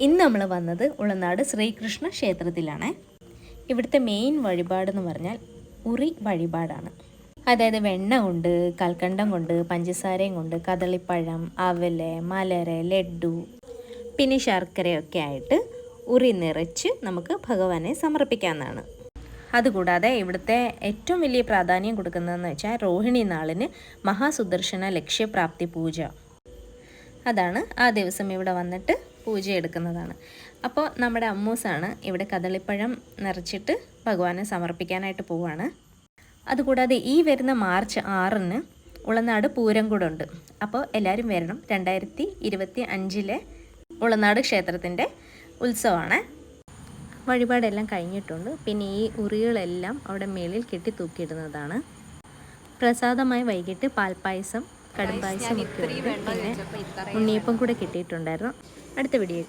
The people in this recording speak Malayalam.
ഇന്ന് നമ്മൾ വന്നത് ഉളനാട് ശ്രീകൃഷ്ണ ക്ഷേത്രത്തിലാണ്. ഇവിടുത്തെ മെയിൻ വഴിപാടെന്ന് പറഞ്ഞാൽ ഉറി വഴിപാടാണ്. അതായത് വെണ്ണ കൊണ്ട്, കൽക്കണ്ടം കൊണ്ട്, പഞ്ചസാരയും കൊണ്ട്, കദളിപ്പഴം, അവല്, മലര്, ലഡ്ഡു, പിന്നെ ശർക്കരയൊക്കെ ആയിട്ട് ഉറി നിറച്ച് നമുക്ക് ഭഗവാനെ സമർപ്പിക്കാവുന്നതാണ്. അതുകൂടാതെ ഇവിടുത്തെ ഏറ്റവും വലിയ പ്രാധാന്യം കൊടുക്കുന്നതെന്ന് വെച്ചാൽ രോഹിണി നാളിന് മഹാസുദർശന ലക്ഷ്യപ്രാപ്തി പൂജ. അതാണ് ആ ദിവസം ഇവിടെ വന്നിട്ട് പൂജ എടുക്കുന്നതാണ്. അപ്പോൾ നമ്മുടെ അമ്മൂസാണ് ഇവിടെ കദളിപ്പഴം നിറച്ചിട്ട് ഭഗവാനെ സമർപ്പിക്കാനായിട്ട് പോവുകയാണ്. അതുകൂടാതെ ഈ വരുന്ന മാർച്ച് 6-ന് ഉളനാട് പൂരം കൂടെ ഉണ്ട്. അപ്പോൾ എല്ലാവരും വരണം. 2025 ഉളനാട് ക്ഷേത്രത്തിൻ്റെ ഉത്സവമാണ്. വഴിപാടെല്ലാം കഴിഞ്ഞിട്ടുണ്ട്. പിന്നെ ഈ ഉറികളെല്ലാം അവിടെ മേളിൽ കെട്ടി തൂക്കിയിടുന്നതാണ്. പ്രസാദമായി വൈകിട്ട് പാൽപ്പായസം, കടുംപായസം ഒക്കെ ഉണ്ട്. പിന്നെ ഉണ്ണിയപ്പം കൂടെ കിട്ടിയിട്ടുണ്ടായിരുന്നു. അടുത്ത വീഡിയോ